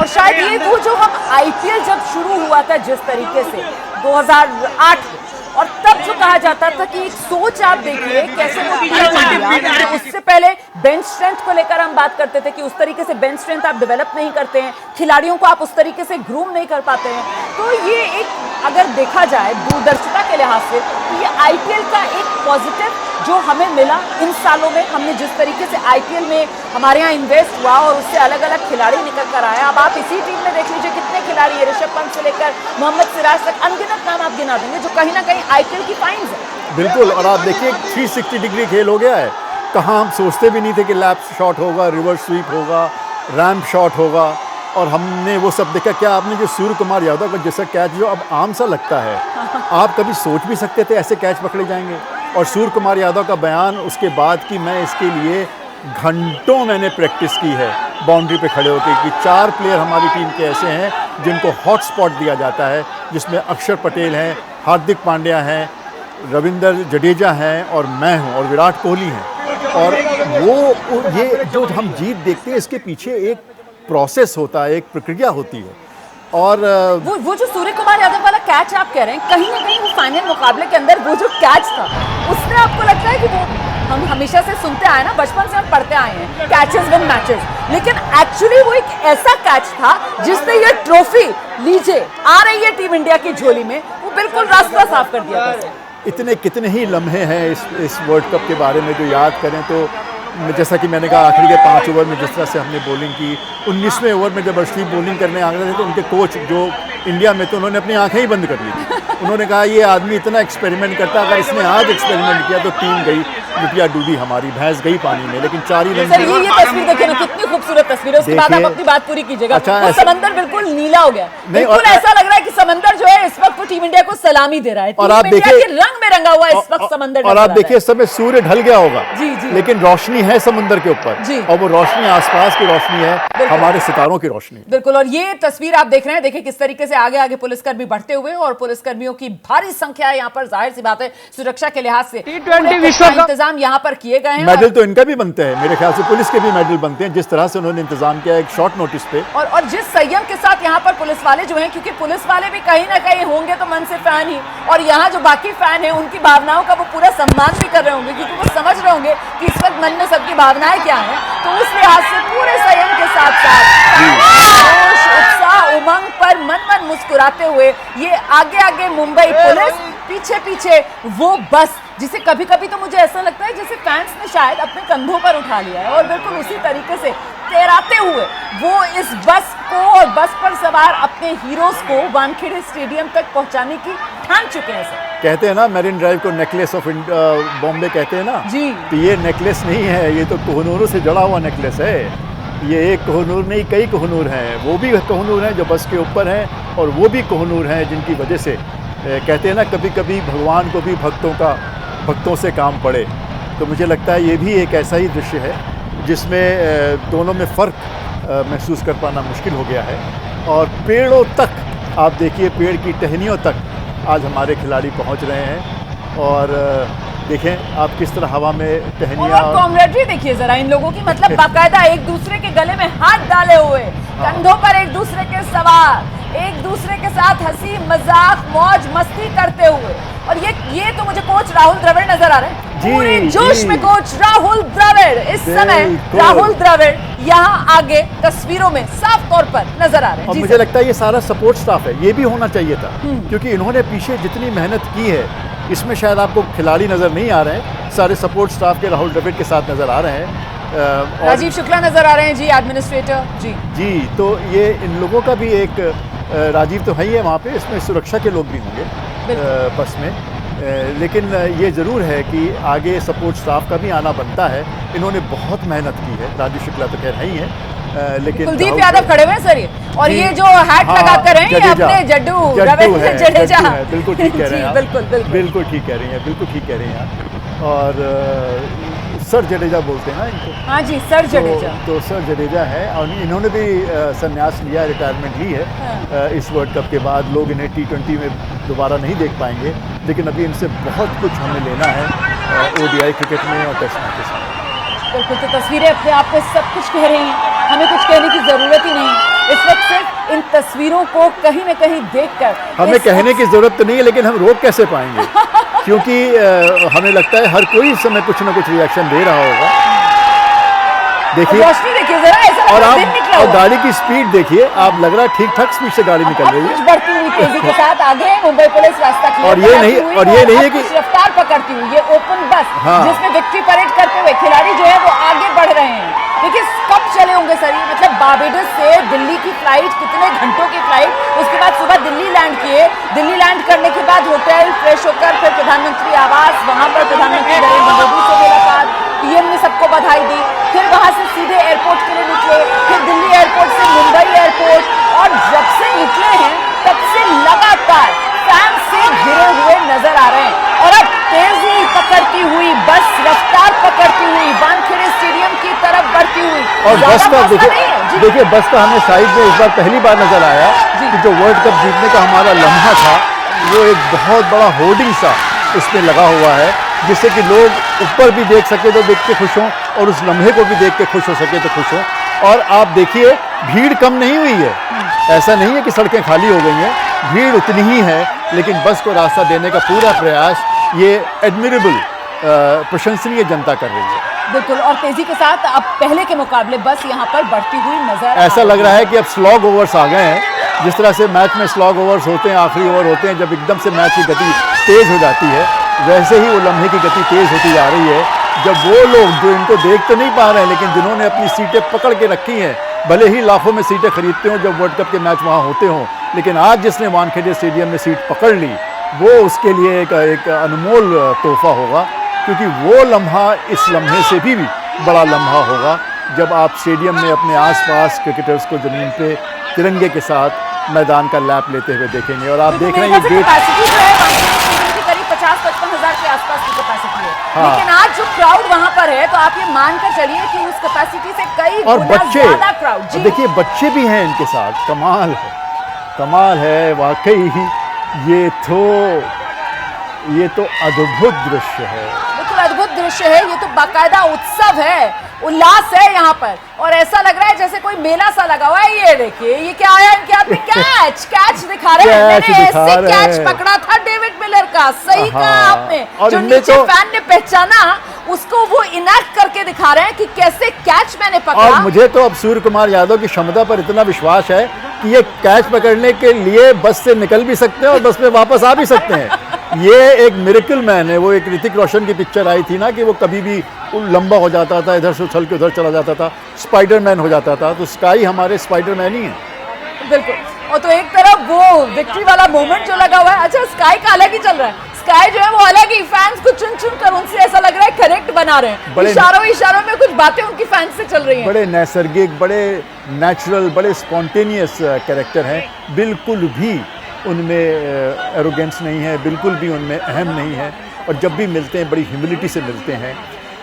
और शायद ये वो जो हम आईपीएल जब शुरू हुआ था जिस तरीके से 2008 और तब जो कहा जाता था कि एक सोच आप देखिए कैसे वो टीम इंडिया, उससे पहले बेंच स्ट्रेंथ को लेकर हम बात करते थे कि उस तरीके से बेंच स्ट्रेंथ आप डेवलप नहीं करते हैं, खिलाड़ियों को आप उस तरीके से ग्रूम नहीं कर पाते हैं। तो ये एक अगर देखा जाए दूरदर्शिता के लिहाज से तो ये आईपीएल का एक पॉजिटिव जो हमें मिला इन सालों में, हमने जिस तरीके से आईपीएल में हमारे यहाँ इन्वेस्ट हुआ और उससे अलग अलग खिलाड़ी निकल कर आए। अब आप इसी टीम में देख लीजिए कितने खिलाड़ी है, ऋषभ पंत से लेकर मोहम्मद सिराज तक अनगिनत नाम आप गिना देंगे जो कहीं ना कहीं आईपीएल की फाइन्स है। बिल्कुल, और आप देखिए 360 डिग्री खेल हो गया है। कहाँ हम सोचते भी नहीं थे कि लैप शॉट होगा, रिवर्स स्वीप होगा, रैम्प शॉट होगा, और हमने वो सब देखा। क्या आपने जो सूर्य कुमार यादव का जैसा कैच जो अब आम सा लगता है, आप कभी सोच भी सकते थे ऐसे कैच पकड़े जाएंगे? और सूर्य कुमार यादव का बयान उसके बाद कि मैं इसके लिए घंटों मैंने प्रैक्टिस की है बाउंड्री पे खड़े होकर कि 4 प्लेयर हमारी टीम के ऐसे हैं जिनको हॉट स्पॉट दिया जाता है, जिसमें अक्षर पटेल हैं, हार्दिक पांड्या हैं, रविंद्र जडेजा हैं और मैं हूं और विराट कोहली हैं। और वो ये जो हम जीत देखते हैं इसके पीछे एक प्रोसेस होता है, एक प्रक्रिया होती है। और वो जो सूर्य कुमार यादव वाला कैच आप कह रहे हैं, कहीं ना कहीं वो फाइनल मुकाबले के अंदर वो जो कैच था उसने आपको लगता है कि वो हम हमेशा से सुनते आए ना, बचपन से हम पढ़ते आए हैं कैचेस विन मैचेस, लेकिन एक्चुअली वो एक ऐसा कैच था जिसने ये ट्रॉफी लीजिए आ रही है टीम इंडिया की झोली में, वो बिल्कुल रास्ता साफ कर दिया था। इतने कितने ही लम्हे हैं इस वर्ल्ड कप के बारे में जो याद करें तो जैसा कि मैंने कहा आखिरी के 5 ओवर में जिस तरह से हमने बॉलिंग की, 19वें ओवर में जब अर्शदीप बॉलिंग करने आ गए थे तो उनके कोच जो इंडिया में तो उन्होंने अपनी आंखें ही बंद कर ली थी। उन्होंने कहा ये आदमी इतना एक्सपेरिमेंट करता, अगर इसने आज एक्सपेरिमेंट किया तो टीम गई लुटिया डूबी, हमारी भैंस गई पानी में। लेकिन 4 ही रन सर ये तस्वीर देखिए ना, कितनी खूबसूरत तस्वीर है। उसके बाद आप अपनी बात पूरी कीजिएगा। अच्छा, समंदर बिल्कुल नीला हो गया, बिल्कुल ऐसा लग रहा है कि समंदर जो है इस वक्त वो टीम इंडिया को सलामी दे रहा है। और आप देखिए रंग में रंगा हुआ इस वक्त समंदर, और आप देखिए इस समय सूर्य ढल गया होगा जी, लेकिन रोशनी है समुद्र के ऊपर, और वो रोशनी आसपास की रोशनी है, हमारे सितारों की रोशनी। बिल्कुल, और ये तस्वीर आप देख रहे हैं, देखिए किस तरीके से आगे आगे पुलिसकर्मी बढ़ते हुए, और पुलिसकर्मियों की भारी संख्या है यहाँ पर, जाहिर सी बात है सुरक्षा के लिहाज से T20 विश्व कप इंतजाम यहाँ पर किए गए हैं। मेडल तो इनका भी बनते हैं, मेरे ख्याल से पुलिस के भी मेडल बनते हैं जिस तरह से उन्होंने इंतजाम किया एक शॉर्ट नोटिस पे, और जिस संयम के साथ यहाँ पर पुलिस वाले जो हैं, क्योंकि पुलिस वाले भी कहीं ना कहीं होंगे तो मन से फैन ही, और यहाँ जो बाकी फैन हैं उनकी भावनाओं का वो पूरा सम्मान भी कर रहे होंगे, क्योंकि वो समझ रहे होंगे कि इस वक्त मन में सबकी भावनाएं क्या हैं। तो उस लिहाज से पूरे संयम के साथ जोश उत्साह उमंग पर मन मुस्कुराते हुए ये आगे आगे मुंबई पुलिस, पीछे पीछे वो बस जिसे कभी कभी तो मुझे ऐसा लगता है जैसे फैंस ने शायद अपने कंधों पर उठा लिया है, और बिल्कुल उसी तरीके से तैराते हुए वो इस बस को और बस पर सवार अपने हीरोज को वानखेड़े स्टेडियम तक पहुंचाने की ठान चुके हैं। सर कहते हैं ना मेरिन ड्राइव को नेकलेस ऑफ बॉम्बे कहते हैं ना जी, तो ये नेकलेस नहीं है, ये तो कोहनूरों से जुड़ा हुआ नेकलेस है। ये एक कोहनूर नहीं कई कोहनूर हैं, वो भी कोहनूर हैं जो बस के ऊपर हैं, और वो भी कोहनूर हैं जिनकी वजह से कहते हैं ना कभी कभी भगवान को भी भक्तों से काम पड़े। तो मुझे लगता है ये भी एक ऐसा ही दृश्य है जिसमें दोनों में फ़र्क महसूस कर पाना मुश्किल हो गया है। और पेड़ों तक आप देखिए, पेड़ की टहनियों तक आज हमारे खिलाड़ी पहुंच रहे हैं, और देखें आप किस तरह हवा में टहनियाँ, और कॉमरेडरी देखिए जरा इन लोगों की, मतलब बाकायदा एक दूसरे के गले में हाथ डाले हुए, कंधों पर एक दूसरे के सवार, एक दूसरे के साथ हंसी मजाक मौज मस्ती करते हुए। और ये तो मुझे कोच राहुल द्रविड़ नजर आ रहे हैं पूरे जोश में। कोच राहुल द्रविड़ इस समय, राहुल द्रविड़ यहाँ आगे तस्वीरों में साफ तौर पर नजर आ रहे हैं। और मुझे लगता है ये सारा सपोर्ट स्टाफ है, ये भी होना चाहिए था, क्योंकि इन्होंने पीछे जितनी मेहनत की है इसमें शायद आपको खिलाड़ी नजर नहीं आ रहे हैं, सारे सपोर्ट स्टाफ के राहुल द्रविड़ के साथ नजर आ रहे हैं। राजीव शुक्ला नजर आ रहे हैं जी, एडमिनिस्ट्रेटर जी। तो ये इन लोगों का भी एक, राजीव तो है ही है वहाँ पे, इसमें सुरक्षा के लोग भी होंगे बस में, लेकिन ये ज़रूर है कि आगे सपोर्ट स्टाफ का भी आना बनता है। इन्होंने बहुत मेहनत की है, राजीव शुक्ला तो खैर है ही है, लेकिन कुलदीप यादव खड़े हुए सर ये, और ये जो हैट लगा कर हैं ये अपने जड्डू रविंद्र जडेजा, बिल्कुल ठीक कह रहे हैं, बिल्कुल ठीक कह रही हैं, बिल्कुल ठीक कह रही हैं। और सर जडेजा बोलते हैं ना इनको, हाँ जी सर जडेजा, तो सर जडेजा है, और इन्होंने भी संन्यास लिया, रिटायरमेंट ली है इस वर्ल्ड कप के बाद। लोग इन्हें T20 में दोबारा नहीं देख पाएंगे, लेकिन अभी इनसे बहुत कुछ हमें लेना है ODI क्रिकेट में और टेस्ट मैचेस में। बिल्कुल, तो तस्वीरें अपने आप में सब कुछ कह रही हैं, हमें कुछ कहने की जरूरत ही नहीं। इस वक्त तस्वीरों को कहीं न कहीं देखकर हमें कहने की जरूरत तो नहीं है, लेकिन हम रोक कैसे पाएंगे क्योंकि हमें लगता है हर कोई इस समय कुछ ना कुछ रिएक्शन दे रहा होगा। देखिए रोशनी देखिए जरा, ऐसा और लग रहा है आप दिन निकला और हुआ। गाड़ी की स्पीड देखिए, आप लग रहा है ठीक ठाक स्पीड से गाड़ी निकल रही कुछ है। बढ़ती हुई तेजी के साथ आगे मुंबई पुलिस रास्ता क्लियर और ये कराती नहीं- हुई और ये नहीं है अब कि- कुछ रफ्तार पकड़ती हुई ये ओपन बस हाँ। जिसमें विक्ट्री परेड करते हुए खिलाड़ी जो है वो आगे बढ़ रहे हैं। देखिए कब चले होंगे सर ये, मतलब बारबेडस से दिल्ली की फ्लाइट, कितने घंटों की फ्लाइट, उसके बाद सुबह दिल्ली लैंड किए। दिल्ली लैंड करने के बाद होटल फ्रेश होकर फिर प्रधानमंत्री आवास, वहां पर प्रधानमंत्री नरेंद्र मोदी से मुलाकात, पीएम ने सबको बधाई दी, फिर वहां से सीधे एयरपोर्ट के लिए निकले, फिर दिल्ली एयरपोर्ट से मुंबई एयरपोर्ट, और जब से निकले हैं तब से लगातार फैन से घिरे हुए नजर आ रहे हैं। और अब तेजी पकड़ती हुई बस रफ्तार पकड़ती हुई वानखेड़े स्टेडियम की तरफ बढ़ती हुई, और ज्यादा बस का फासला देखिए नहीं है। जी। देखिए बस का हमें साइड में इस बार पहली बार नजर आया जी। कि जो वर्ल्ड कप जीतने का हमारा लम्हा था वो एक बहुत बड़ा होर्डिंग सा उसमें लगा हुआ है, जिससे कि लोग ऊपर भी देख सके तो देख के खुश हों और उस लम्हे को भी देख के खुश हो सके तो खुश हों। और आप देखिए भीड़ कम नहीं हुई है, ऐसा नहीं है कि सड़कें खाली हो गई हैं, भीड़ उतनी ही है, लेकिन बस को रास्ता देने का पूरा प्रयास ये एडमिरेबल प्रशंसनीय जनता कर रही है। बिल्कुल, और तेजी के साथ अब पहले के मुकाबले बस यहाँ पर बढ़ती हुई नजर ऐसा लग रहा है कि अब स्लॉग ओवर्स आ गए हैं, जिस तरह से मैच में स्लॉग ओवर्स होते हैं, आखिरी ओवर होते हैं जब एकदम से मैच की गति तेज हो जाती है, वैसे ही वो लम्हे की गति तेज होती जा रही है। जब वो लोग जो इनको देख तो नहीं पा रहे हैं, लेकिन जिन्होंने अपनी सीटें पकड़ के रखी हैं, भले ही लाखों में सीटें खरीदते हों जब वर्ल्ड कप के मैच वहाँ होते हों, लेकिन आज जिसने वानखेड़े स्टेडियम में सीट पकड़ ली वो उसके लिए एक अनमोल तोहफा होगा, क्योंकि वो लम्हा इस लम्हे से भी बड़ा लम्हा होगा जब आप स्टेडियम में अपने आसपास क्रिकेटर्स को ज़मीन पे तिरंगे के साथ मैदान का लैप लेते हुए देखेंगे। और आप देख रहे हैं ये गेट कैपेसिटी जो है वानखेड़े स्टेडियम की करीब 50-55 हजार के आसपास की कैपेसिटी है। हाँ। लेकिन आज जो क्राउड वहाँ पर है तो आप ये मानकर चलिए कि उस कैपेसिटी से कई और गुना बच्चे, ज्यादा क्राउड। जी देखिए बच्चे भी हैं इनके साथ, कमाल है वाकई ही। ये तो अद्भुत दृश्य है। बिल्कुल अद्भुत दृश्य है, ये तो बाकायदा उत्सव है, उल्लास है यहाँ पर, और ऐसा लग रहा है जैसे कोई मेला सा लगा हुआ है। ये देखिए ये क्या आया इनके हाथ में, कैच दिखा रहे हैं। कैच मैंने दिखा ऐसे रहे कैच हैं। पकड़ा था डेविड मिलर का, सही कहा हाँ, आपने। और जो इनमें नीचे तो- फैन ने पहचाना उसको वो इनैक्ट करके दिखा रहे हैं कि कैसे कैच मैंने पकड़ा। और मुझे तो अब सूर्य कुमार यादव की क्षमता पर इतना विश्वास है कि ये कैच पकड़ने के लिए बस से निकल भी सकते हैं और बस में वापस आ भी सकते हैं। ये एक मिरेकल मैन है। वो एक ऋतिक रोशन की पिक्चर आई थी ना कि वो कभी भी लंबा हो जाता था, इधर से उछल के उधर चला जाता था, स्पाइडरमैन हो जाता था। तो स्काई हमारे स्पाइडरमैन ही है। बिल्कुल, और तो एक तरफ वो विक्ट्री वाला मोमेंट जो लगा हुआ है, अच्छा स्काई का अलग ही चल रहा है। स्काई जो है वो अलग ही फैंस को चुन चुन कर उनसे ऐसा लग रहा है कनेक्ट बना रहे हैं। बड़े- इशारों में कुछ बातें उनकी फैंस से चल रही हैं। बड़े नैसर्गिक, बड़े नेचुरल, बड़े स्पॉन्टेनियस कैरेक्टर हैं। बिल्कुल भी उनमें एरोगेंस नहीं है, बिल्कुल भी उनमें अहम नहीं है, और जब भी मिलते हैं बड़ी ह्यूमिलिटी से मिलते हैं।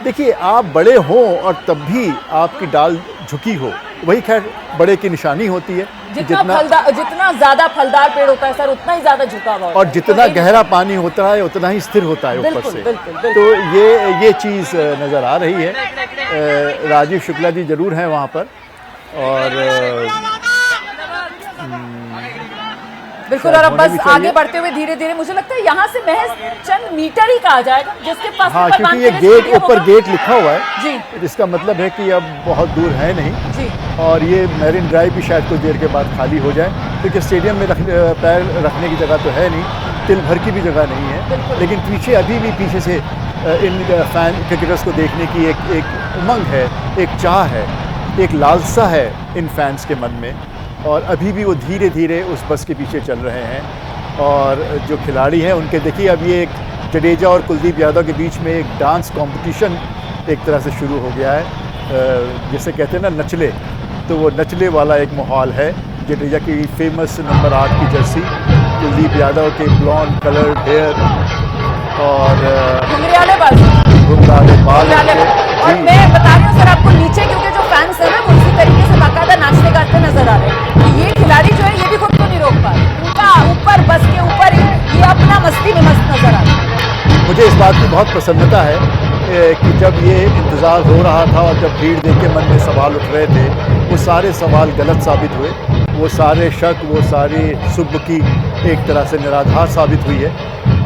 देखिए आप बड़े हों और तब भी आपकी डाल झुकी हो, वही खैर बड़े की निशानी होती है। जितना ज्यादा फलदार पेड़ होता है सर उतना ही ज्यादा झुका हुआ होता और है। जितना तो गहरा पानी होता है उतना ही स्थिर होता है ऊपर बिल्कुल, से। बिल्कुल, तो बिल्कुल। ये चीज़ नज़र आ रही है। राजीव शुक्ला जी जरूर हैं वहाँ पर, और बिल्कुल, और अब होने बस भी चाहिए। आगे बढ़ते हुए धीरे धीरे मुझे लगता है यहाँ से महज चंद मीटर ही कहा जाएगा जिसके पास हाँ, ऊपर क्योंकि ये वानखेड़े गेट स्टेडियम ऊपर होगा। गेट लिखा हुआ है, जी जिसका मतलब है कि अब बहुत दूर है नहीं। जी और ये मैरिन ड्राइव भी शायद कुछ देर के बाद खाली हो जाए, क्योंकि स्टेडियम में पैर रखने की जगह तो है नहीं, तिल भर की भी जगह नहीं है। लेकिन पीछे अभी भी पीछे से इन फैन क्रिकेटर्स को देखने की एक उमंग है, एक चाह है, एक लालसा है इन फैंस के मन में, और अभी भी वो धीरे धीरे उस बस के पीछे चल रहे हैं। और जो खिलाड़ी हैं उनके देखिए अब ये एक जडेजा और कुलदीप यादव के बीच में एक डांस कंपटीशन एक तरह से शुरू हो गया है, जैसे कहते हैं ना नचले, तो वो नचले वाला एक माहौल है। जडेजा की फेमस नंबर 8 की जर्सी, कुलदीप यादव के ब्लॉन्ड कलर्ड हेयर और घुंघराले बाल। घुंघराले बाल। और जी। मैं बता रही हूँ सर आपको नीचे, क्योंकि जो फैंस है ना वो इसी तरीके से बाकायदा नाचते गाते नजर आ रहे हैं। तो ये खिलाड़ी जो है ये भी खुद को नहीं रोक पा रहे, उनका ऊपर बस के ऊपर ही ये अपना मस्ती में मस्त नजर आ रहा है। मुझे इस बात की बहुत प्रसन्नता है कि जब ये इंतज़ार हो रहा था और जब भीड़ देख के मन में सवाल उठ रहे थे, वो सारे सवाल गलत साबित हुए। वो सारे शक, वो सारी सुबह की एक तरह से निराधार साबित हुई है।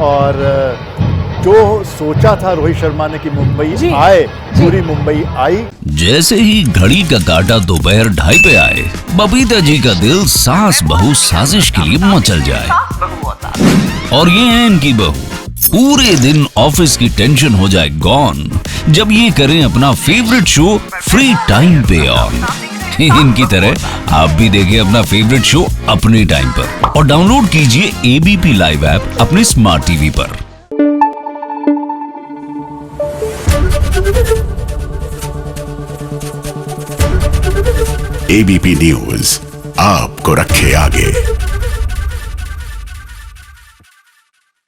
और जो सोचा था रोहित शर्मा ने कि मुंबई आए, पूरी मुंबई आई। जैसे ही घड़ी का काटा दोपहर 2:30 पे आए, बबीता जी का दिल सास बहू साजिश के लिए मचल जाए। और ये है इनकी बहू, पूरे दिन ऑफिस की टेंशन हो जाए गॉन जब ये करें अपना फेवरेट शो फ्री टाइम पे ऑन। इनकी तरह आप भी देखिए अपना फेवरेट शो अपने टाइम पर और डाउनलोड कीजिए एबीपी लाइव ऐप अपने स्मार्ट टीवी पर। एबीपी न्यूज आपको रखे आगे।